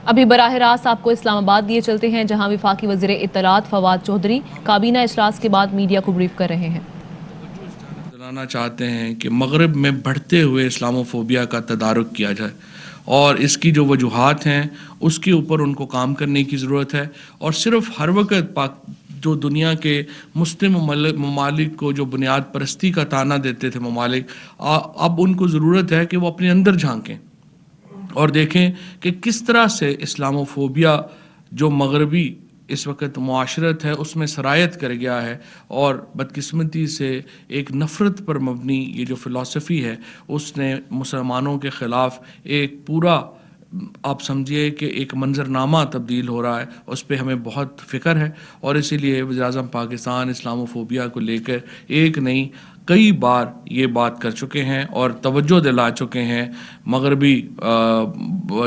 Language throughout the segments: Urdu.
ابھی براہ راست آپ کو اسلام آباد لیے چلتے ہیں، جہاں وفاقی وزیر اطلاعات فواد چودھری کابینہ اجلاس کے بعد میڈیا کو بریف کر رہے ہیں۔ توجہ اس جانب دلانا چاہتے ہیں کہ مغرب میں بڑھتے ہوئے اسلاموفوبیا کا تدارک کیا جائے اور اس کی جو وجوہات ہیں اس کے اوپر ان کو کام کرنے کی ضرورت ہے، اور صرف ہر وقت جو دنیا کے مسلم ممالک کو جو بنیاد پرستی کا طعنہ دیتے تھے ممالک، اب ان کو ضرورت ہے کہ وہ اپنے اندر جھانکیں اور دیکھیں کہ کس طرح سے اسلاموفوبیا جو مغربی اس وقت معاشرت ہے اس میں سرایت کر گیا ہے، اور بدقسمتی سے ایک نفرت پر مبنی یہ جو فلسفی ہے اس نے مسلمانوں کے خلاف ایک پورا، آپ سمجھیے کہ ایک منظرنامہ تبدیل ہو رہا ہے۔ اس پہ ہمیں بہت فکر ہے، اور اسی لیے وزیر اعظم پاکستان اسلاموفوبیا کو لے کر ایک نہیں کئی بار یہ بات کر چکے ہیں اور توجہ دلا چکے ہیں مغربی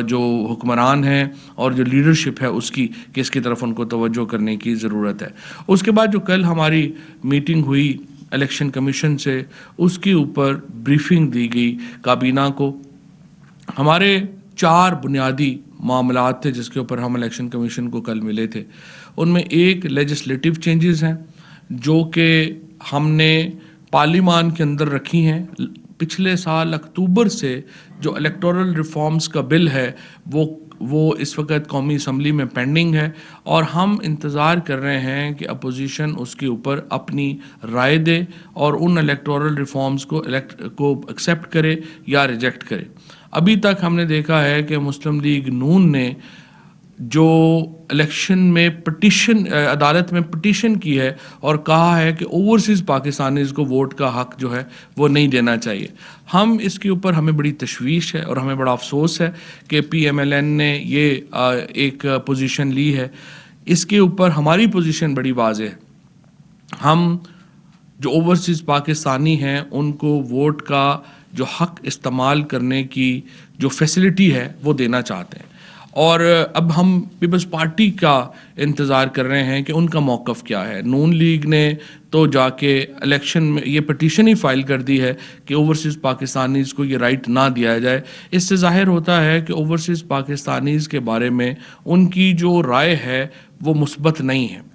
جو حکمران ہیں اور جو لیڈرشپ ہے اس کی، کہ اس کی طرف ان کو توجہ کرنے کی ضرورت ہے۔ اس کے بعد جو کل ہماری میٹنگ ہوئی الیکشن کمیشن سے، اس کے اوپر بریفنگ دی گئی کابینہ کو۔ ہمارے 4 بنیادی معاملات تھے جس کے اوپر ہم الیکشن کمیشن کو کل ملے تھے۔ ان میں ایک لیجسلیٹو چینجز ہیں جو کہ ہم نے پارلیمان کے اندر رکھی ہیں۔ پچھلے سال اکتوبر سے جو الیکٹورل ریفارمز کا بل ہے وہ اس وقت قومی اسمبلی میں پینڈنگ ہے، اور ہم انتظار کر رہے ہیں کہ اپوزیشن اس کے اوپر اپنی رائے دے اور ان الیکٹورل ریفارمز کو ایکسیپٹ کرے یا ریجیکٹ کرے۔ ابھی تک ہم نے دیکھا ہے کہ مسلم لیگ نون نے جو الیکشن میں عدالت میں پٹیشن کی ہے اور کہا ہے کہ اوورسیز پاکستانیز کو ووٹ کا حق جو ہے وہ نہیں دینا چاہیے۔ ہم اس کے اوپر ہمیں بڑی تشویش ہے اور ہمیں بڑا افسوس ہے کہ پی ایم ایل این نے یہ ایک پوزیشن لی ہے۔ اس کے اوپر ہماری پوزیشن بڑی واضح ہے۔ ہم جو اوورسیز پاکستانی ہیں ان کو ووٹ کا جو حق استعمال کرنے کی جو فیسلٹی ہے وہ دینا چاہتے ہیں، اور اب ہم پیپلز پارٹی کا انتظار کر رہے ہیں کہ ان کا موقف کیا ہے۔ نون لیگ نے تو جا کے الیکشن میں یہ پٹیشن ہی فائل کر دی ہے کہ اوورسیز پاکستانیز کو یہ رائٹ نہ دیا جائے۔ اس سے ظاہر ہوتا ہے کہ اوورسیز پاکستانیز کے بارے میں ان کی جو رائے ہے وہ مثبت نہیں ہے۔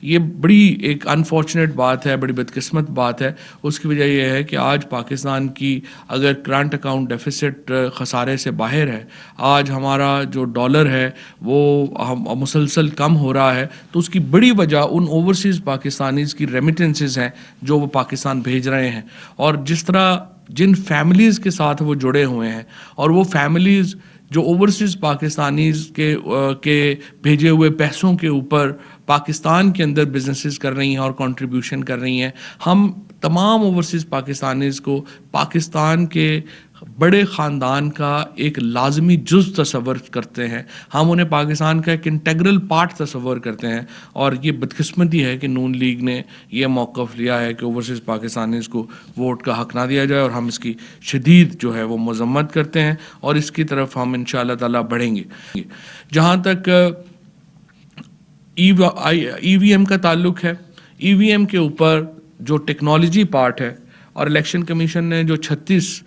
یہ بڑی ایک انفارچونیٹ بات ہے، بڑی بدقسمت بات ہے۔ اس کی وجہ یہ ہے کہ آج پاکستان کی اگر کرنٹ اکاؤنٹ ڈیفیسٹ خسارے سے باہر ہے، آج ہمارا جو ڈالر ہے وہ مسلسل کم ہو رہا ہے، تو اس کی بڑی وجہ ان اوورسیز پاکستانیز کی ریمیٹنسز ہیں جو وہ پاکستان بھیج رہے ہیں، اور جس طرح جن فیملیز کے ساتھ وہ جڑے ہوئے ہیں، اور وہ فیملیز جو اوورسیز پاکستانیز کے بھیجے ہوئے پیسوں کے اوپر پاکستان کے اندر بزنسز کر رہی ہیں اور کنٹریبیوشن کر رہی ہیں۔ ہم تمام اوورسیز پاکستانیز کو پاکستان کے بڑے خاندان کا ایک لازمی جز تصور کرتے ہیں، ہم انہیں پاکستان کا ایک انٹیگرل پارٹ تصور کرتے ہیں، اور یہ بدقسمتی ہے کہ نون لیگ نے یہ موقف لیا ہے کہ اوورسیز پاکستانیز کو ووٹ کا حق نہ دیا جائے، اور ہم اس کی شدید جو ہے وہ مذمت کرتے ہیں، اور اس کی طرف ہم انشاءاللہ تعالیٰ بڑھیں گے۔ جہاں تک ای وی ایم کا تعلق ہے، ای وی ایم کے اوپر جو ٹیکنالوجی پارٹ ہے، اور الیکشن کمیشن نے جو 36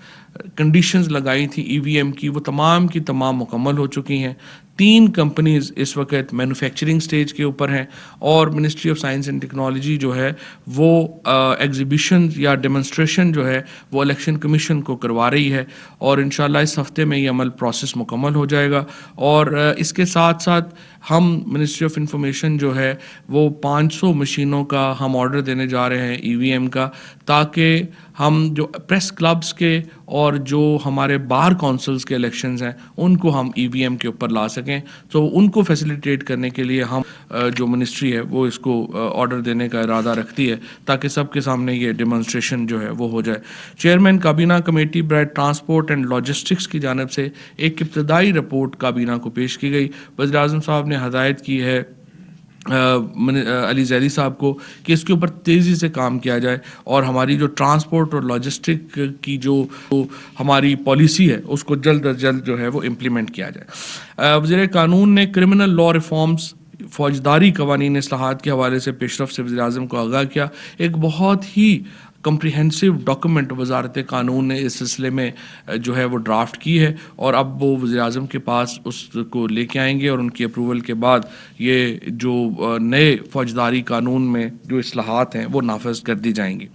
کنڈیشنز لگائی تھی ای وی ایم کی، وہ تمام کی تمام مکمل ہو چکی ہیں۔ 3 کمپنیز اس وقت مینوفیکچرنگ سٹیج کے اوپر ہیں، اور ministry of science and technology جو ہے وہ ایگزیبیشن یا ڈیمونسٹریشن جو ہے وہ الیکشن کمیشن کو کروا رہی ہے، اور انشاءاللہ اس ہفتے میں یہ عمل پروسیس مکمل ہو جائے گا۔ اور اس کے ساتھ ساتھ ہم منسٹری آف انفارمیشن جو ہے وہ 500 مشینوں کا ہم آرڈر دینے جا رہے ہیں ای وی ایم کا، تاکہ ہم جو پریس کلبز کے اور جو ہمارے بار کونسلز کے الیکشنز ہیں ان کو ہم ای وی ایم کے اوپر لا سکیں۔ تو ان کو فیسیلیٹیٹ کرنے کے لیے ہم جو منسٹری ہے وہ اس کو آرڈر دینے کا ارادہ رکھتی ہے، تاکہ سب کے سامنے یہ ڈیمونسٹریشن جو ہے وہ ہو جائے۔ چیئرمین کابینہ کمیٹی برائے ٹرانسپورٹ اینڈ لاجسٹکس کی جانب سے ایک ابتدائی رپورٹ کابینہ کو پیش کی گئی۔ وزیر اعظم صاحب نے ہدایت کی ہے علی زیدی صاحب کو کہ اس کے اوپر تیزی سے کام کیا جائے، اور ہماری جو ٹرانسپورٹ اور لاجسٹک کی جو ہماری پالیسی ہے اس کو جلد از جلد جو ہے وہ امپلیمنٹ کیا جائے۔ وزیر قانون نے کرمنل لا ریفارمز، فوجداری قوانین اصلاحات کے حوالے سے پیش رفت سے وزیر اعظم کو آگاہ کیا۔ ایک بہت ہی کمپریہنسو ڈاکومنٹ وزارت قانون نے اس سلسلے میں جو ہے وہ ڈرافٹ کی ہے، اور اب وہ وزیر اعظم کے پاس اس کو لے کے آئیں گے، اور ان کی اپروول کے بعد یہ جو نئے فوجداری قانون میں جو اصلاحات ہیں وہ نافذ کر دی جائیں گی۔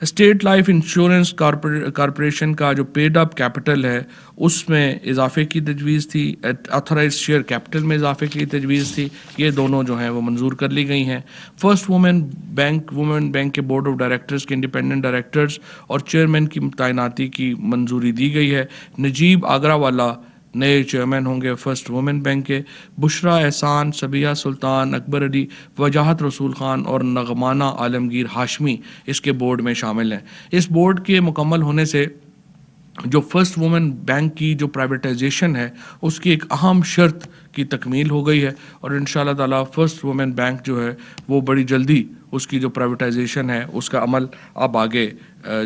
اسٹیٹ لائف انشورنس کارپوریشن کا جو پیڈ اپ کیپٹل ہے اس میں اضافے کی تجویز تھی، آتھورائز شیئر کیپٹل میں اضافے کی تجویز تھی، یہ دونوں جو ہیں وہ منظور کر لی گئی ہیں۔ فرسٹ وومن بینک کے بورڈ آف ڈائریکٹرز کے انڈیپینڈنٹ ڈائریکٹرز اور چیئرمین کی تعیناتی کی منظوری دی گئی ہے۔ نجیب آگرہ والا نئے چیئرمین ہوں گے فرسٹ وومن بینک کے۔ بشرا احسان، صبیہ سلطان، اکبر علی، وجاہت رسول خان اور نغمانہ عالمگیر ہاشمی اس کے بورڈ میں شامل ہیں۔ اس بورڈ کے مکمل ہونے سے جو فرسٹ وومن بینک کی جو پرائیویٹائزیشن ہے اس کی ایک اہم شرط کی تکمیل ہو گئی ہے، اور انشاءاللہ تعالیٰ فرسٹ وومن بینک جو ہے وہ بڑی جلدی اس کی جو پرائیویٹائزیشن ہے اس کا عمل اب آگے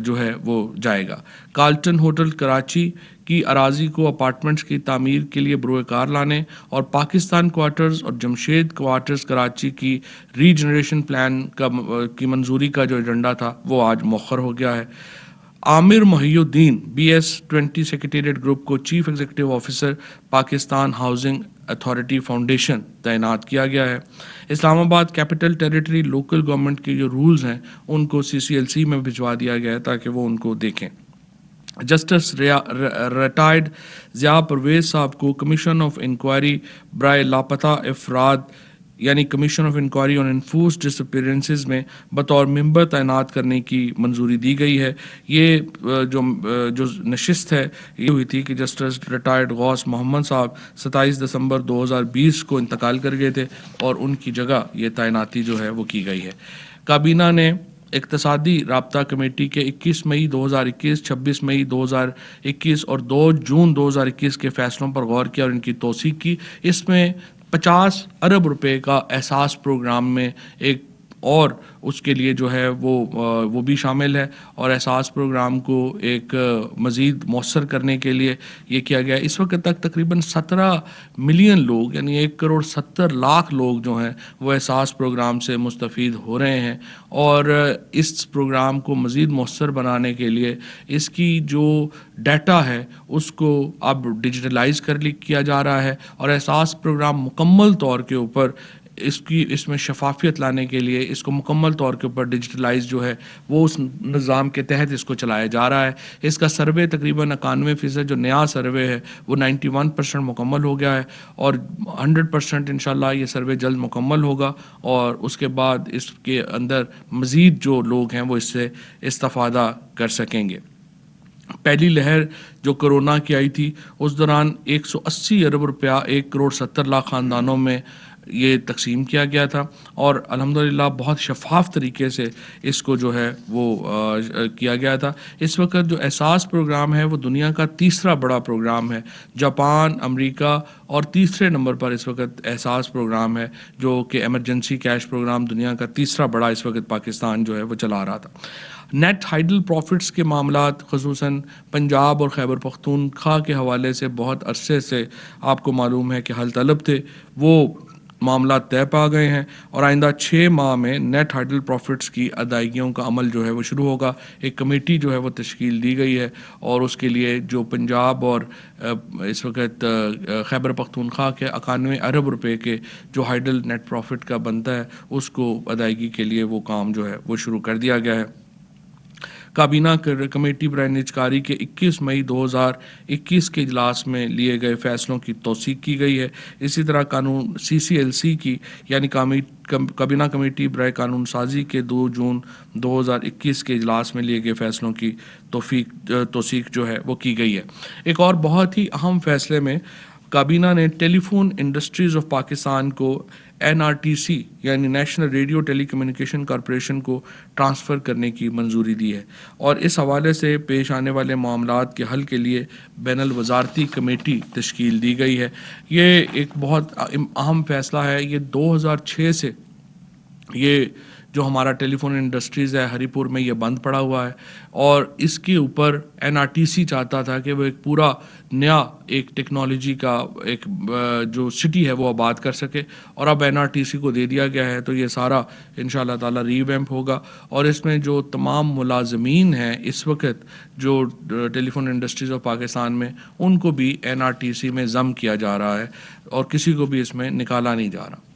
جو ہے وہ جائے گا۔ کارلٹن ہوٹل کراچی کی اراضی کو اپارٹمنٹس کی تعمیر کے لیے بروئے کار لانے اور پاکستان کوارٹرز اور جمشید کوارٹرز کراچی کی ری جنریشن پلان کی منظوری کا جو ایجنڈا تھا وہ آج مؤخر ہو گیا ہے۔ عامر محی الدین BS20 سیکریٹریٹ گروپ کو chief executive officer Pakistan housing authority foundation تعینات کیا گیا ہے۔ اسلام آباد کیپٹل ٹیریٹری لوکل گورنمنٹ کے جو رولز ہیں ان کو CCLC میں بھجوا دیا گیا ہے تاکہ وہ ان کو دیکھیں۔ جسٹس ریٹائرڈ ضیاء پرویز صاحب کو کمیشن آف انکوائری برائے لاپتہ افراد یعنی commission of inquiry on enforced disappearances میں بطور ممبر تعینات کرنے کی منظوری دی گئی ہے۔ یہ جو نشست ہے یہ ہوئی تھی کہ جسٹس ریٹائرڈ غوث محمد صاحب 27 دسمبر 2020 کو انتقال کر گئے تھے، اور ان کی جگہ یہ تعیناتی جو ہے وہ کی گئی ہے۔ کابینہ نے اقتصادی رابطہ کمیٹی کے 21 مئی 2021، 26 مئی 2021 اور 2 جون 2021 کے فیصلوں پر غور کیا اور ان کی توثیق کی۔ اس میں 50 ارب روپے کا احساس پروگرام میں ایک اور اس کے لیے جو ہے وہ بھی شامل ہے، اور احساس پروگرام کو ایک مزید مؤثر کرنے کے لیے یہ کیا گیا۔ اس وقت تک تقریباً 17 ملین لوگ یعنی 1.70 کروڑ لوگ جو ہیں وہ احساس پروگرام سے مستفید ہو رہے ہیں، اور اس پروگرام کو مزید مؤثر بنانے کے لیے اس کی جو ڈیٹا ہے اس کو اب ڈیجیٹلائز کیا جا رہا ہے، اور احساس پروگرام مکمل طور کے اوپر اس میں شفافیت لانے کے لیے اس کو مکمل طور کے اوپر ڈیجیٹلائز جو ہے وہ اس نظام کے تحت اس کو چلایا جا رہا ہے۔ اس کا سروے تقریباً 91% جو نیا سروے ہے وہ 91% مکمل ہو گیا ہے، اور 100% انشاءاللہ یہ سروے جلد مکمل ہوگا، اور اس کے بعد اس کے اندر مزید جو لوگ ہیں وہ اس سے استفادہ کر سکیں گے۔ پہلی لہر جو کرونا کی آئی تھی اس دوران 180 ارب روپیہ 1.70 کروڑ خاندانوں میں یہ تقسیم کیا گیا تھا، اور الحمدللہ بہت شفاف طریقے سے اس کو جو ہے وہ کیا گیا تھا۔ اس وقت جو احساس پروگرام ہے وہ دنیا کا تیسرا بڑا پروگرام ہے۔ جاپان، امریکہ اور تیسرے نمبر پر اس وقت احساس پروگرام ہے، جو کہ ایمرجنسی کیش پروگرام دنیا کا تیسرا بڑا اس وقت پاکستان جو ہے وہ چلا رہا تھا۔ نیٹ ہائیڈل پروفٹس کے معاملات خصوصاً پنجاب اور خیبر پختونخوا کے حوالے سے بہت عرصے سے آپ کو معلوم ہے کہ حل طلب تھے، وہ معاملات طے پا گئے ہیں، اور آئندہ 6 ماہ میں نیٹ ہائیڈل پروفٹس کی ادائیگیوں کا عمل جو ہے وہ شروع ہوگا۔ ایک کمیٹی جو ہے وہ تشکیل دی گئی ہے، اور اس کے لیے جو پنجاب اور اس وقت خیبر پختونخوا کے 91 ارب روپے کے جو ہائیڈل نیٹ پروفٹ کا بنتا ہے اس کو ادائیگی کے لیے وہ کام جو ہے وہ شروع کر دیا گیا ہے۔ کابینہ کمیٹی برائے نجکاری کے 21 مئی 2021 کے اجلاس میں لیے گئے فیصلوں کی توثیق کی گئی ہے۔ اسی طرح قانون CCLC کی یعنی کابینہ کمیٹی برائے قانون سازی کے 2 جون 2021 کے اجلاس میں لیے گئے فیصلوں کی توثیق جو ہے وہ کی گئی ہے۔ ایک اور بہت ہی اہم فیصلے میں کابینہ نے ٹیلی فون انڈسٹریز آف پاکستان کو NRTC یعنی نیشنل ریڈیو ٹیلی کمیونیکیشن کارپوریشن کو ٹرانسفر کرنے کی منظوری دی ہے، اور اس حوالے سے پیش آنے والے معاملات کے حل کے لیے بین الوزارتی کمیٹی تشکیل دی گئی ہے۔ یہ ایک بہت اہم فیصلہ ہے۔ یہ 2006 سے یہ جو ہمارا ٹیلی فون انڈسٹریز ہے ہری پور میں یہ بند پڑا ہوا ہے، اور اس کے اوپر NRTC چاہتا تھا کہ وہ ایک پورا نیا ایک ٹیکنالوجی کا ایک جو سٹی ہے وہ آباد کر سکے، اور اب NRTC کو دے دیا گیا ہے، تو یہ سارا انشاءاللہ تعالی ری ویمپ ہوگا، اور اس میں جو تمام ملازمین ہیں اس وقت جو ٹیلی فون انڈسٹریز آف پاکستان میں، ان کو بھی NRTC میں ضم کیا جا رہا ہے اور کسی کو بھی اس میں نکالا نہیں جا رہا۔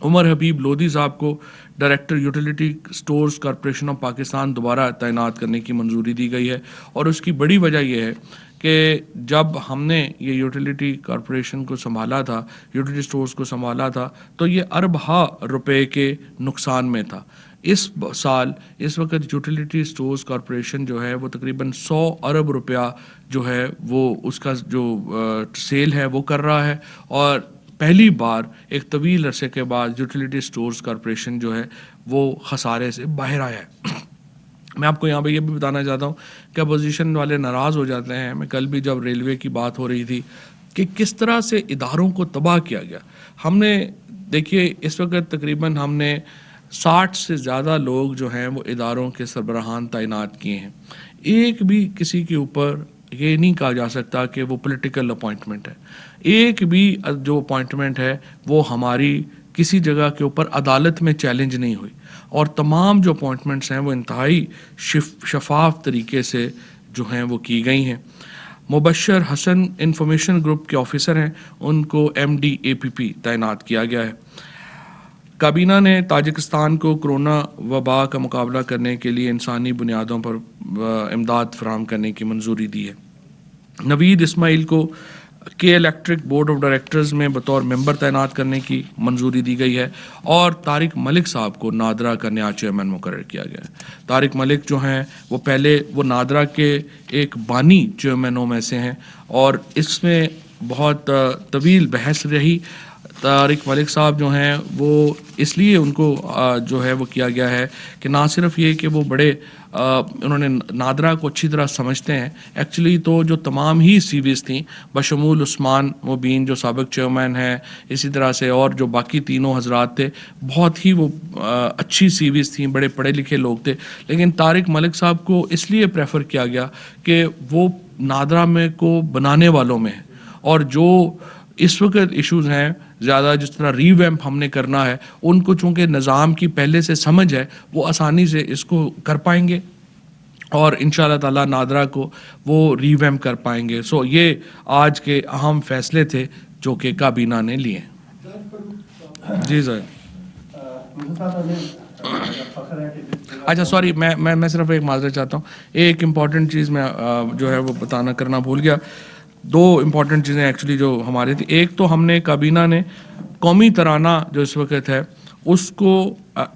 عمر حبیب لودھی صاحب کو director utility stores corporation of Pakistan دوبارہ تعینات کرنے کی منظوری دی گئی ہے، اور اس کی بڑی وجہ یہ ہے کہ جب ہم نے یہ یوٹیلیٹی کارپوریشن کو سنبھالا تھا، یوٹیلیٹی سٹورز کو سنبھالا تھا، تو یہ اربہ روپے کے نقصان میں تھا۔ اس سال اس وقت یوٹیلیٹی سٹورز کارپوریشن جو ہے وہ تقریباً 100 ارب روپیہ جو ہے وہ اس کا جو سیل ہے وہ کر رہا ہے، اور پہلی بار ایک طویل عرصے کے بعد یوٹیلیٹی سٹورز کارپوریشن جو ہے وہ خسارے سے باہر آیا ہے۔ میں آپ کو یہاں پہ یہ بھی بتانا چاہتا ہوں کہ اپوزیشن والے ناراض ہو جاتے ہیں، میں کل بھی جب ریلوے کی بات ہو رہی تھی کہ کس طرح سے اداروں کو تباہ کیا گیا۔ ہم نے دیکھیے اس وقت تقریباً ہم نے 60 سے زیادہ لوگ جو ہیں وہ اداروں کے سربراہان تعینات کیے ہیں، ایک بھی کسی کے اوپر یہ نہیں کہا جا سکتا کہ وہ پولیٹیکل اپوائنٹمنٹ ہے، ایک بھی جو اپوائنٹمنٹ ہے وہ ہماری کسی جگہ کے اوپر عدالت میں چیلنج نہیں ہوئی، اور تمام جو اپوائنٹمنٹس ہیں وہ انتہائی شفاف طریقے سے جو ہیں وہ کی گئی ہیں۔ مبشر حسن انفارمیشن گروپ کے آفیسر ہیں، ان کو MD APP تعینات کیا گیا ہے۔ کابینہ نے تاجکستان کو کرونا وبا کا مقابلہ کرنے کے لیے انسانی بنیادوں پر امداد فراہم کرنے کی منظوری دی ہے۔ نوید اسماعیل کو کے الیکٹرک بورڈ آف ڈائریکٹرز میں بطور ممبر تعینات کرنے کی منظوری دی گئی ہے، اور طارق ملک صاحب کو نادرا کا نیا چیئرمین مقرر کیا گیا ہے۔ طارق ملک جو ہیں وہ پہلے وہ نادرا کے ایک بانی چیئرمینوں میں سے ہیں، اور اس میں بہت طویل بحث رہی۔ طارق ملک صاحب جو ہیں وہ اس لیے ان کو جو ہے وہ کیا گیا ہے کہ نہ صرف یہ کہ وہ بڑے انہوں نے نادرا کو اچھی طرح سمجھتے ہیں، ایکچولی تو جو تمام ہی CVs تھیں بشمول عثمان مبین جو سابق چیئرمین ہیں، اسی طرح سے اور جو باقی تینوں حضرات تھے، بہت ہی وہ اچھی CVs تھیں، بڑے پڑھے لکھے لوگ تھے، لیکن طارق ملک صاحب کو اس لیے پریفر کیا گیا کہ وہ نادرا میں کو بنانے والوں میں ہیں، اور جو اس وقت ایشوز ہیں زیادہ جس طرح ری ویمپ ہم نے کرنا ہے، ان کو چونکہ نظام کی پہلے سے سمجھ ہے وہ آسانی سے اس کو کر پائیں گے، اور انشاءاللہ تعالیٰ نادرا کو وہ ری ویمپ کر پائیں گے۔ سو یہ آج کے اہم فیصلے تھے جو کہ کابینہ نے لیے۔ جی سر، اچھا سوری، میں صرف ایک معذرت چاہتا ہوں، ایک امپورٹنٹ چیز میں جو ہے وہ بتانا کرنا بھول گیا۔ دو امپورٹنٹ چیزیں ایکچولی جو ہمارے تھی، ایک تو ہم نے کابینہ نے قومی ترانہ جو اس وقت ہے اس کو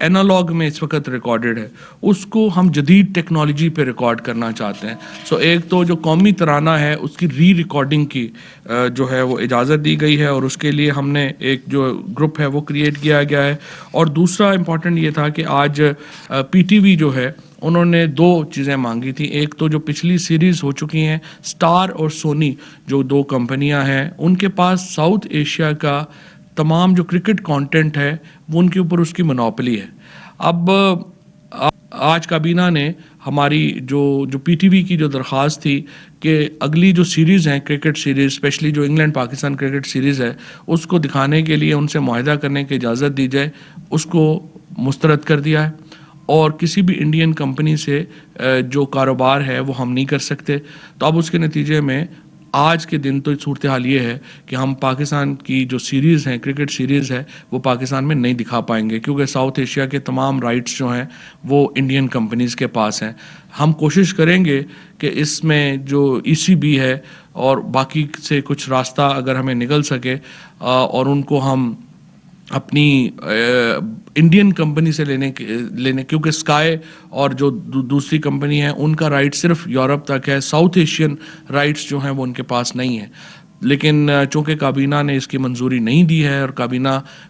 اینالاگ میں اس وقت ریکارڈڈ ہے، اس کو ہم جدید ٹیکنالوجی پہ ریکارڈ کرنا چاہتے ہیں۔ سو ایک تو جو قومی ترانہ ہے اس کی ری ریکارڈنگ کی جو ہے وہ اجازت دی گئی ہے، اور اس کے لیے ہم نے ایک جو گروپ ہے وہ کریٹ کیا گیا ہے۔ اور دوسرا امپورٹنٹ یہ تھا کہ آج PTV جو ہے انہوں نے دو چیزیں مانگی تھیں، ایک تو جو پچھلی سیریز ہو چکی ہیں اسٹار اور سونی جو دو کمپنیاں ہیں، ان کے پاس ساؤتھ ایشیا کا تمام جو کرکٹ کانٹینٹ ہے وہ ان کے اوپر اس کی منوپلی ہے۔ اب آج کابینہ نے ہماری جو PTV کی جو درخواست تھی کہ اگلی جو سیریز ہیں کرکٹ سیریز، اسپیشلی جو انگلینڈ پاکستان کرکٹ سیریز ہے، اس کو دکھانے کے لیے ان سے معاہدہ کرنے کی اجازت دی جائے، اس کو مسترد کر دیا ہے، اور کسی بھی انڈین کمپنی سے جو کاروبار ہے وہ ہم نہیں کر سکتے۔ تو اب اس کے نتیجے میں آج کے دن تو صورتحال یہ ہے کہ ہم پاکستان کی جو سیریز ہیں کرکٹ سیریز ہے وہ پاکستان میں نہیں دکھا پائیں گے، کیونکہ ساؤتھ ایشیا کے تمام رائٹس جو ہیں وہ انڈین کمپنیز کے پاس ہیں۔ ہم کوشش کریں گے کہ اس میں جو ECB ہے اور باقی سے کچھ راستہ اگر ہمیں نکل سکے، اور ان کو ہم اپنی انڈین کمپنی سے لینے کیونکہ اسکائی اور جو دوسری کمپنی ہے ان کا رائٹ صرف یورپ تک ہے، ساؤتھ ایشین رائٹس جو ہیں وہ ان کے پاس نہیں ہیں۔ لیکن چونکہ کابینہ نے اس کی منظوری نہیں دی ہے، اور کابینہ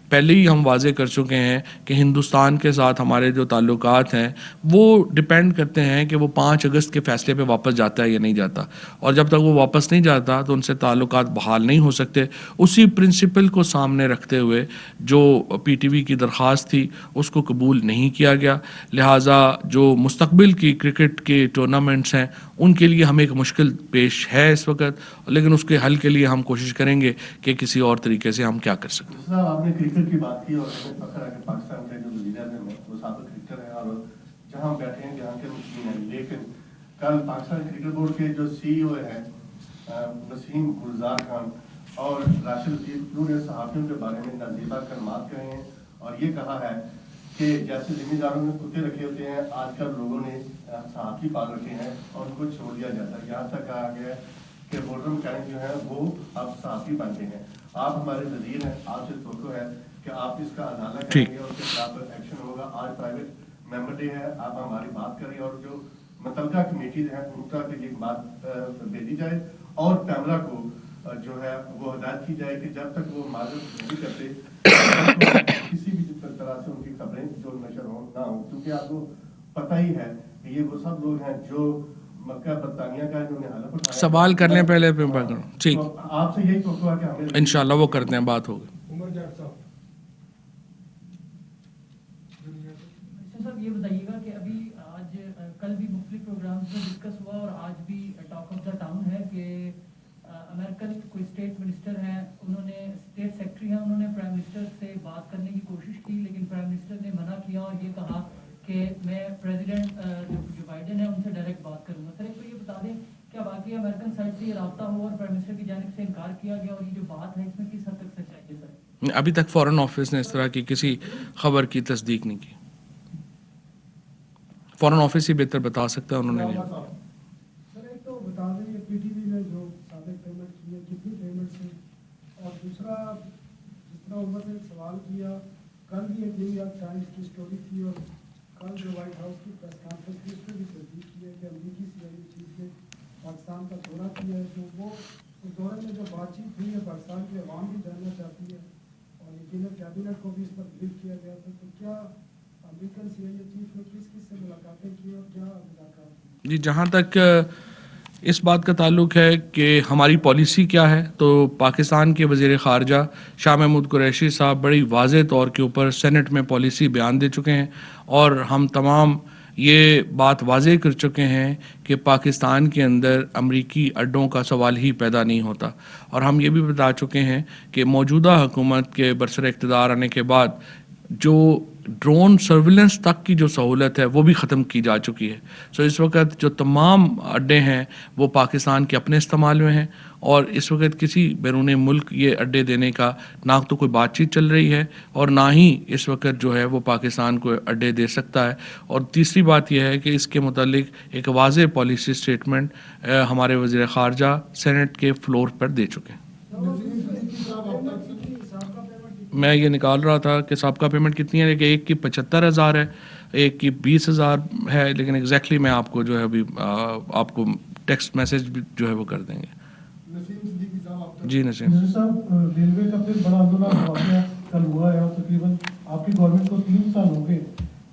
پہلے ہی ہم واضح کر چکے ہیں کہ ہندوستان کے ساتھ ہمارے جو تعلقات ہیں وہ ڈپینڈ کرتے ہیں کہ وہ 5 اگست کے فیصلے پہ واپس جاتا ہے یا نہیں جاتا، اور جب تک وہ واپس نہیں جاتا تو ان سے تعلقات بحال نہیں ہو سکتے۔ اسی پرنسپل کو سامنے رکھتے ہوئے جو پی ٹی وی کی درخواست تھی اس کو قبول نہیں کیا گیا، لہٰذا جو مستقبل کی کرکٹ کے ٹورنامنٹس ہیں ان کے لیے ہمیں ایک مشکل پیش ہے اس وقت، لیکن اس کے حل کے لیے ہم کوشش کریں گے کہ کسی اور طریقے سے ہم کیا کر سکیں۔ صاحب آپ نے کرکٹ کی بات کی، اور ہمیں فخر ہے کہ پاکستان کے جو وزیر اعظم ہیں وہ سابق کرکٹر ہیں، اور جہاں بیٹھے ہیں جہاں کے مشکین ہیں، لیکن کل پاکستان کرکٹ بورڈ کے جو سی او ہیں وسیم گلزار خان اور راشد لطیف انہوں نے صحافیوں کے بارے میں نازیبا کلمات کہے ہیں، اور یہ کہا ہے کہ جیسے ذمہ داروں نے کتے رکھے ہوتے ہیں آج کل لوگوں نے صحافی پال رکھے ہیں اور ان کو چھوڑ دیا جاتا ہے۔ یہاں تک کہا گیا ہے کہ بورڈر مکینک جو ہے وہ اب صحافی بن گئے ہیں۔ آپ ہمارے وزیر ہیں، آپ سے توقع ہے کہ آپ اس کا ازالہ کریں گے اور اس کے خلاف ایکشن ہوگا۔ آج پرائیویٹ ممبر ڈے ہے، آپ ہماری بات کریں اور جو متعلقہ کمیٹیز ہیں ان کا یہ بات بھیجی جائے، اور پیمرا کو جو ہے وہ ہدایت کی جائے کہ جب تک وہ معذرت نہیں کرتے کسی بھی طرح سے ان کی خبریں جو نشر ہوں نہ ہوں، کیونکہ آپ کو پتہ ہی ہے کہ یہ وہ سب لوگ ہیں جو مکہ برطانیہ کا انہوں نے حلف اٹھایا۔ سوال کر لیں پہلے پھر بات کروں، ٹھیک، آپ سے یہی توقع ہے کہ ہمیں انشاءاللہ وہ کرتے ہیں، بات ہوگی۔ صاحب یہ بتائیے گا کہ ابھی آج کل بھی مختلف پروگرامز میں ڈسکس ہوا اور آج بھی ٹاک آف دا ٹاؤن ہے کہ امریکن کوئی اسٹیٹ منسٹر ہیں، انہوں نے اسٹیٹ سیکرٹری ہیں، انہوں نے پرائم منسٹر سے بات کرنے کی کوشش کی، لیکن پرائم منسٹر نے منع کیا اور یہ کہا کہ میں پریزیڈنٹ جو بائیڈن ہے ان سے ڈائریکٹ بات کروں گا۔ سر ایک تو یہ بتا دیں کیا واقعی امریکن سائڈ سے یہ رابطہ ہوا اور پرائم منسٹر کی جانب سے انکار کیا گیا، اور یہ جو بات ہے اس میں کس حد تک سچائی ہے سر؟ ابھی تک فارن آفس نے اس طرح کی کسی خبر کی تصدیق نہیں کی، فارن آفس ہی بہتر بتا سکتا ہے، انہوں نے نہیں۔ سر ایک تو بتا دیں یہ پی ٹی وی نے جو سابق پیمنٹ کی ہے کتنی پیمنٹس ہیں، اور دوسرا جس طرح عمر نے سوال کیا، کل بھی ایک نیو یارک ٹائمز کی اسٹوری تھی اور کل جو وائٹ ہاؤس کی پریس کانفرنس تھی اس میں بھی تصدیق کی ہے کہ امریکی سی آئی اے چیف نے پاکستان کا دورہ کیا ہے، تو وہ اس دورے میں جو بات چیت ہوئی ہے پاکستان کی عوام بھی جاننا چاہتی ہے، اور یقیناً کیبنٹ کو بھی اس پر بریف کیا گیا تھا، تو کیا امریکن سی آئی اے چیف نے کس کس سے ملاقاتیں کی اور کیا مذاکرات کی؟ جی، جہاں تک اس بات کا تعلق ہے کہ ہماری پالیسی کیا ہے، تو پاکستان کے وزیر خارجہ شاہ محمود قریشی صاحب بڑی واضح طور کے اوپر سینٹ میں پالیسی بیان دے چکے ہیں، اور ہم تمام یہ بات واضح کر چکے ہیں کہ پاکستان کے اندر امریکی اڈوں کا سوال ہی پیدا نہیں ہوتا، اور ہم یہ بھی بتا چکے ہیں کہ موجودہ حکومت کے برسر اقتدار آنے کے بعد جو ڈرون سرویلنس تک کی جو سہولت ہے وہ بھی ختم کی جا چکی ہے۔ سو اس وقت جو تمام اڈے ہیں وہ پاکستان کے اپنے استعمال میں ہیں، اور اس وقت کسی بیرون ملک یہ اڈے دینے کا نہ تو کوئی بات چیت چل رہی ہے، اور نہ ہی اس وقت جو ہے وہ پاکستان کو اڈے دے سکتا ہے۔ اور تیسری بات یہ ہے کہ اس کے متعلق ایک واضح پالیسی اسٹیٹمنٹ ہمارے وزیر خارجہ سینٹ کے فلور پر دے چکے ہیں۔ میں یہ نکال رہا تھا کہ سابقہ پیمنٹ کتنی ہے، کہ ایک کی 75,000 ہے، ایک کی 20,000 ہے، لیکن ایگزیکٹلی میں آپ کو جو ہے ابھی آپ کو ٹیکسٹ میسج بھی جو ہے وہ کر دیں گے۔ جی نسیم صاحب، ریلوے کا پھر بڑا آندولن واقعہ کل ہوا ہے اور تقریباً آپ کی گورنمنٹ کو 3 سال ہو گئے،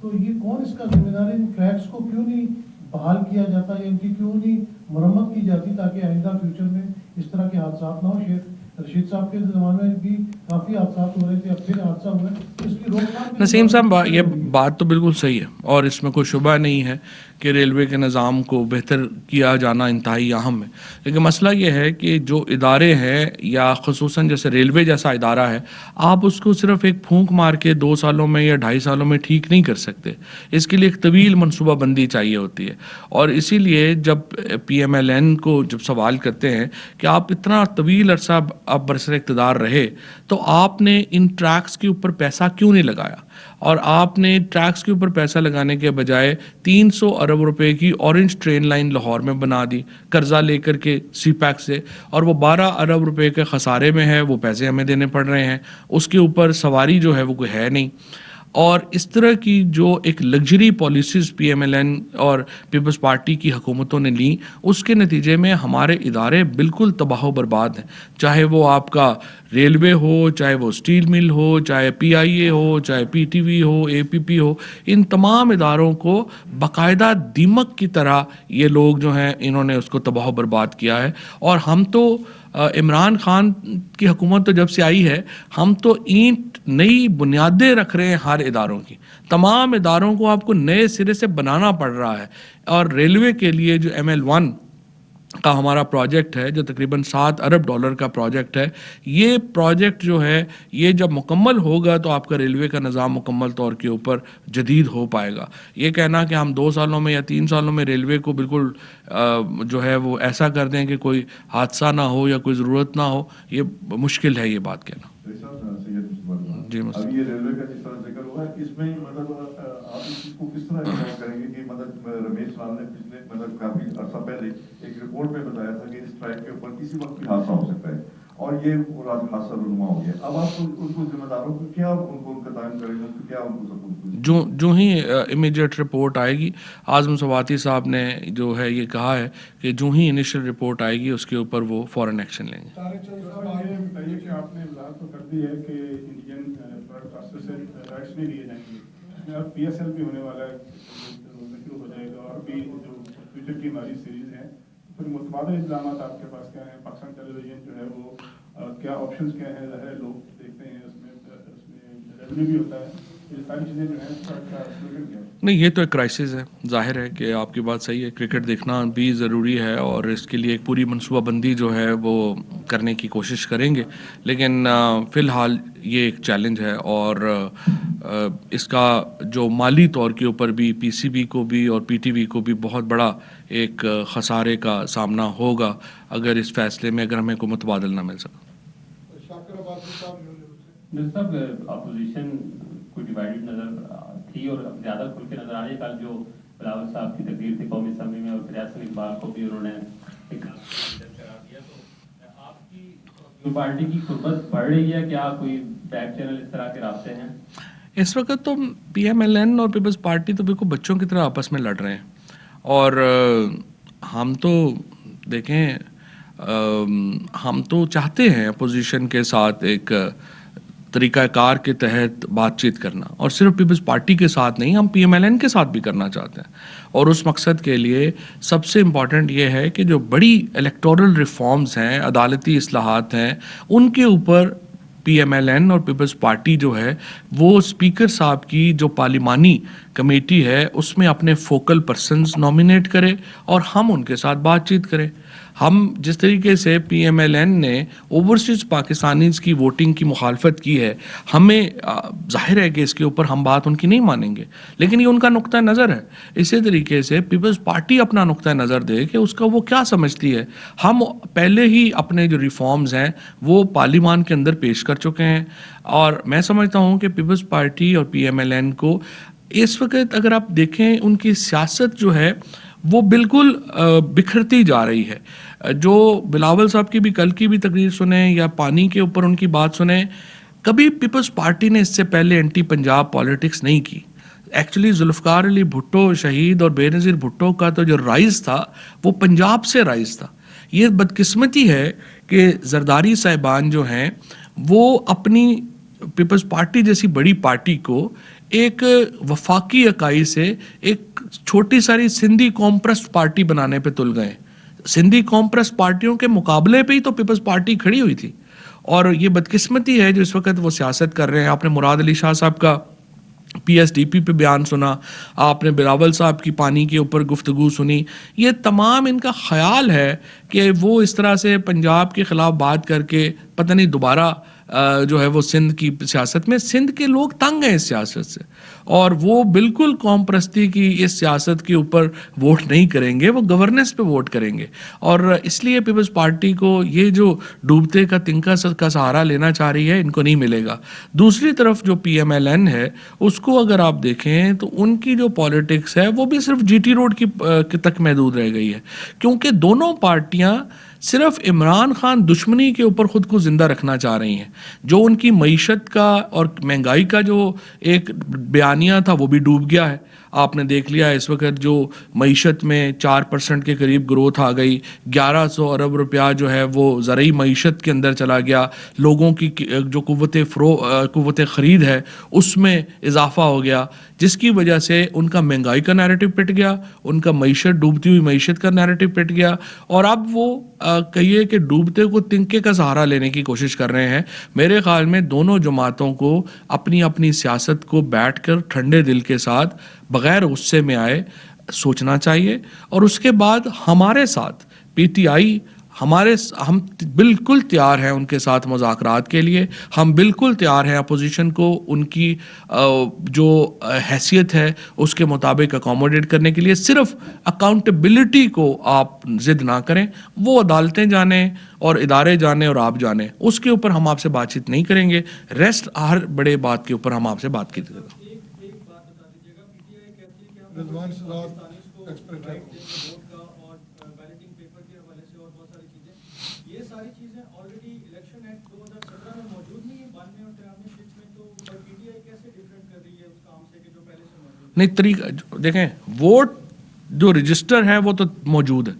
تو یہ کون اس کا ذمہ دار ہے؟ ان ٹریکس کو کیوں نہیں بحال کیا جاتا ہے، ان کی کیوں نہیں مرمت کی جاتی تاکہ آئندہ فیوچر میں اس طرح کے حادثات نہ ہو؟ رشید صاحب کے زمانے میں بھی کافی حادثات ہو رہے تھے، اب پھر حادثہ ہوا ہے، اس کی روک تھام۔ نسیم صاحب، یہ بات تو بالکل صحیح ہے، اور اس میں کوئی شبہ نہیں ہے کہ ریلوے کے نظام کو بہتر کیا جانا انتہائی اہم ہے، لیکن مسئلہ یہ ہے کہ جو ادارے ہیں یا خصوصاً جیسے ریلوے جیسا ادارہ ہے، آپ اس کو صرف ایک پھونک مار کے 2 سالوں میں یا 2.5 سالوں میں ٹھیک نہیں کر سکتے، اس کے لیے ایک طویل منصوبہ بندی چاہیے ہوتی ہے۔ اور اسی لیے جب پی ایم ایل این کو جب سوال کرتے ہیں کہ آپ اتنا طویل عرصہ اب برسر اقتدار رہے تو آپ نے ان ٹریکس کے اوپر پیسہ کیوں نہیں لگایا، اور آپ نے ٹریکس کے اوپر پیسہ لگانے کے بجائے 300 ارب روپے کی اورنج ٹرین لائن لاہور میں بنا دی قرضہ لے کر کے سی پیک سے، اور وہ 12 ارب روپے کے خسارے میں ہے، وہ پیسے ہمیں دینے پڑ رہے ہیں، اس کے اوپر سواری جو ہے وہ کوئی ہے نہیں۔ اور اس طرح کی جو ایک luxury policies P M L N اور پیپلز پارٹی کی حکومتوں نے لیں، اس کے نتیجے میں ہمارے ادارے بالکل تباہ و برباد ہیں. چاہے وہ آپ کا ریلوے ہو، چاہے وہ اسٹیل مل ہو، چاہے پی آئی اے ہو، چاہے پی ٹی وی ہو، اے پی پی ہو، ان تمام اداروں کو باقاعدہ دیمک کی طرح یہ لوگ جو ہیں انہوں نے اس کو تباہ و برباد کیا ہے. اور ہم تو عمران خان کی حکومت تو جب سے آئی ہے، ہم تو اینٹ نئی بنیادیں رکھ رہے ہیں ہر اداروں کی. تمام اداروں کو آپ کو نئے سرے سے بنانا پڑ رہا ہے. اور ریلوے کے لیے جو ML1 کا ہمارا پروجیکٹ ہے، جو تقریباً $7 ارب کا پروجیکٹ ہے، یہ پروجیکٹ جو ہے یہ جب مکمل ہوگا تو آپ کا ریلوے کا نظام مکمل طور کے اوپر جدید ہو پائے گا. یہ کہنا کہ ہم 2 سالوں میں یا 3 سالوں میں ریلوے کو بالکل جو ہے وہ ایسا کر دیں کہ کوئی حادثہ نہ ہو یا کوئی ضرورت نہ ہو، یہ مشکل ہے یہ بات کہنا. جی اب یہ ریلوے کا جس طرح ذکر ہوا ہے، اس میں مطلب آپ اس چیز کو کس طرح استعمال کریں گے کہ مطلب رمیش لال نے پچھلے مطلب کافی عرصہ پہلے ایک رپورٹ میں بتایا تھا کہ اس ٹریک کے اوپر کسی وقت بھی حادثہ ہو سکتا ہے، اور یہ پورا حادثہ رونما ہو گیا. اب آپ ان کو ذمہ داروں کو کیا ان کا تعین کریں گے، کیا ان کو سپورٹ جو ہی امیڈیٹ رپورٹ آئے گی، اعظم سواتی صاحب نے جو ہے یہ کہا ہے کہ جو ہی انیشل رپورٹ آئے گی اس کے اوپر وہ فوراً ایکشن لیں گے. یہ بتائیے کہ آپ نے وضاحت تو کر دی ہے کہ انڈین بلڈ پروسیس سے رائٹس نہیں لیے جائیں گے، اس میں اب پی ایس ایل بھی ہونے والا ہے، شروع ہو جائے گا، اور بھی جو فیوچر کی ہماری سیریز ہیں، پھر متبادل انتظامات آپ کے پاس کیا ہیں؟ پاکستان ٹیلی ویژن جو ہے وہ کیا آپشنز کیا ہیں؟ ظاہر ہے لوگ دیکھتے ہیں، اس میں ریونیو بھی ہوتا ہے، یہ ساری چیزیں جو ہیں. نہیں، یہ تو ایک کرائسس ہے. ظاہر ہے کہ آپ کی بات صحیح ہے، کرکٹ دیکھنا بھی ضروری ہے اور اس کے لیے ایک پوری منصوبہ بندی جو ہے وہ کرنے کی کوشش کریں گے، لیکن فی الحال یہ ایک چیلنج ہے اور اس کا جو مالی طور کے اوپر بھی پی سی بی کو بھی اور پی ٹی وی کو بھی بہت بڑا ایک خسارے کا سامنا ہوگا اگر اس فیصلے میں اگر ہمیں کوئی متبادل نہ مل سکا. صاحب اپوزیشن کو ڈیوائڈڈ نظر تھی اور زیادہ کھل کے نظر آ رہی ہے. کل جو بلاول صاحب کی تقریر تھی قومی اسمبلی میں، اور ریاست اقبال کو بھی انہوں نے ایک قرار دیا، تو آپ کی پارٹی کی قربت بڑھ رہی ہے؟ کیا کوئی بیک چینل اس طرح کے رابطے ہیں؟ اس وقت تو پی ایم ایل این اور پیپلز پارٹی تو بالکل بچوں کی طرح آپس میں لڑ رہے ہیں، اور ہم تو دیکھیں ہم تو چاہتے ہیں اپوزیشن کے ساتھ ایک طریقہ کار کے تحت بات چیت کرنا، اور صرف پیپلز پارٹی کے ساتھ نہیں، ہم پی ایم ایل این کے ساتھ بھی کرنا چاہتے ہیں. اور اس مقصد کے لیے سب سے امپورٹنٹ یہ ہے کہ جو بڑی الیکٹورل ریفارمز ہیں، عدالتی اصلاحات ہیں، ان کے اوپر پی ایم ایل این اور پیپلز پارٹی جو ہے وہ اسپیکر صاحب کی جو پارلیمانی کمیٹی ہے اس میں اپنے فوکل پرسنز نامینیٹ کرے اور ہم ان کے ساتھ بات چیت کریں. ہم جس طریقے سے پی ایم ایل این نے اوورسیز پاکستانیز کی ووٹنگ کی مخالفت کی ہے، ہمیں ظاہر ہے کہ اس کے اوپر ہم بات ان کی نہیں مانیں گے، لیکن یہ ان کا نقطہ نظر ہے. اسی طریقے سے پیپلز پارٹی اپنا نقطہ نظر دے کہ اس کا وہ کیا سمجھتی ہے. ہم پہلے ہی اپنے جو ریفارمز ہیں وہ پارلیمان کے اندر پیش کر چکے ہیں، اور میں سمجھتا ہوں کہ پیپلز پارٹی اور پی ایم ایل این کو اس وقت اگر آپ دیکھیں ان کی سیاست جو ہے وہ بالکل بکھرتی جا رہی ہے. جو بلاول صاحب کی بھی کل کی بھی تقریر سنیں یا پانی کے اوپر ان کی بات سنیں، کبھی پیپلز پارٹی نے اس سے پہلے اینٹی پنجاب پالیٹکس نہیں کی. ایکچولی ذوالفقار علی بھٹو شہید اور بے نظیر بھٹو کا تو جو رائز تھا وہ پنجاب سے رائز تھا. یہ بدقسمتی ہے کہ زرداری صاحبان جو ہیں وہ اپنی پیپلز پارٹی جیسی بڑی پارٹی کو ایک وفاقی اکائی سے ایک چھوٹی ساری سندھی قوم پرست پارٹی بنانے پہ تل گئے. سندھی قوم پرست پارٹیوں کے مقابلے پہ ہی تو پیپلز پارٹی کھڑی ہوئی تھی، اور یہ بدقسمتی ہے جو اس وقت وہ سیاست کر رہے ہیں. آپ نے مراد علی شاہ صاحب کا پی ایس ڈی پی پہ بیان سنا، آپ نے بلاول صاحب کی پانی کے اوپر گفتگو سنی. یہ تمام ان کا خیال ہے کہ وہ اس طرح سے پنجاب کے خلاف بات کر کے پتہ نہیں دوبارہ جو ہے وہ سندھ کی سیاست میں، سندھ کے لوگ تنگ ہیں اس سیاست سے، اور وہ بالکل قوم پرستی کی اس سیاست کے اوپر ووٹ نہیں کریں گے، وہ گورننس پہ ووٹ کریں گے. اور اس لیے پیپلز پارٹی کو یہ جو ڈوبتے کا تنکا کا سہارا لینا چاہ رہی ہے ان کو نہیں ملے گا. دوسری طرف جو پی ایم ایل این ہے اس کو اگر آپ دیکھیں تو ان کی جو پالیٹکس ہے وہ بھی صرف جی ٹی روڈ کی تک محدود رہ گئی ہے، کیونکہ دونوں پارٹیاں صرف عمران خان دشمنی کے اوپر خود کو زندہ رکھنا چاہ رہی ہیں. جو ان کی معیشت کا اور مہنگائی کا جو ایک بیانیہ تھا وہ بھی ڈوب گیا ہے. آپ نے دیکھ لیا اس وقت جو معیشت میں 4% کے قریب گروتھ آ گئی, 1100 ارب روپیہ جو ہے وہ زرعی معیشت کے اندر چلا گیا. لوگوں کی جو قوت خرید ہے اس میں اضافہ ہو گیا, جس کی وجہ سے ان کا مہنگائی کا نیریٹو پٹ گیا, ان کا معیشت ڈوبتی ہوئی معیشت کا نیریٹو پٹ گیا, اور اب وہ کہیے کہ ڈوبتے کو تنکے کا سہارا لینے کی کوشش کر رہے ہیں. میرے خیال میں دونوں جماعتوں کو اپنی اپنی سیاست کو بیٹھ کر ٹھنڈے دل کے ساتھ بغیر غصے میں آئے سوچنا چاہیے, اور اس کے بعد ہمارے ساتھ پی ٹی آئی ہم بالکل تیار ہیں ان کے ساتھ مذاکرات کے لیے. ہم بالکل تیار ہیں اپوزیشن کو ان کی جو حیثیت ہے اس کے مطابق اکوموڈیٹ کرنے کے لیے. صرف اکاؤنٹیبلٹی کو آپ ضد نہ کریں, وہ عدالتیں جانیں اور ادارے جانیں اور آپ جانیں, اس کے اوپر ہم آپ سے بات چیت نہیں کریں گے. ریسٹ ہر بڑے بات کے اوپر ہم آپ سے بات کی جائے گا. رضوان صاحب یہ ساری چیزیں آلریڈی الیکشن ایکٹ 2017 میں موجود نہیں ہے, 92 اور 93 شیٹ میں, تو پی ٹی آئی کیسے ڈیفرنٹ کر رہی ہے اس کام سے کہ جو پہلے سے موجود نہیں طریقہ دیکھیں, ووٹ جو رجسٹر ہے وہ تو موجود ہے,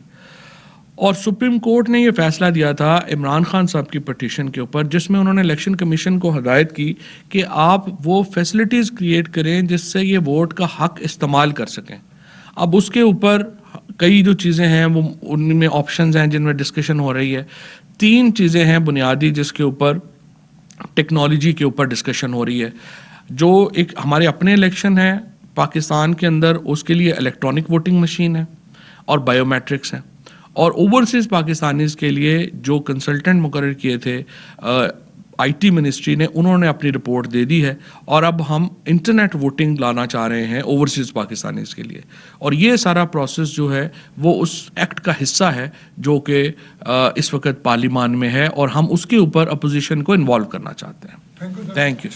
اور سپریم کورٹ نے یہ فیصلہ دیا تھا عمران خان صاحب کی پٹیشن کے اوپر, جس میں انہوں نے الیکشن کمیشن کو ہدایت کی کہ آپ وہ فیسلٹیز کریٹ کریں جس سے یہ ووٹ کا حق استعمال کر سکیں. اب اس کے اوپر کئی جو چیزیں ہیں وہ ان میں آپشنز ہیں جن میں ڈسکشن ہو رہی ہے. 3 چیزیں ہیں بنیادی جس کے اوپر ٹیکنالوجی کے اوپر ڈسکشن ہو رہی ہے. جو ایک ہمارے اپنے الیکشن ہیں پاکستان کے اندر, اس کے لیے الیکٹرانک ووٹنگ مشین ہے اور بائیو میٹرکس ہیں, اور اوورسیز پاکستانیز کے لیے جو کنسلٹنٹ مقرر کیے تھے آئی ٹی منسٹری نے, انہوں نے اپنی رپورٹ دے دی ہے, اور اب ہم انٹرنیٹ ووٹنگ لانا چاہ رہے ہیں اوورسیز پاکستانیز کے لیے. اور یہ سارا پروسیس جو ہے وہ اس ایکٹ کا حصہ ہے جو کہ اس وقت پارلیمان میں ہے, اور ہم اس کے اوپر اپوزیشن کو انوالو کرنا چاہتے ہیں. Thank you.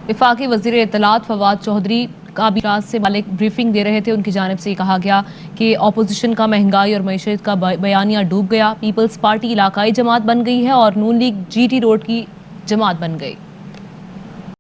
وفاقی وزیر اطلاعات فواد چودھری کابینہ سے مالک بریفنگ دے رہے تھے. ان کی جانب سے یہ کہا گیا کہ اپوزیشن کا مہنگائی اور معیشت کا بیانیہ ڈوب گیا, پیپلز پارٹی علاقائی جماعت بن گئی ہے اور نون لیگ جی ٹی روڈ کی جماعت بن گئی.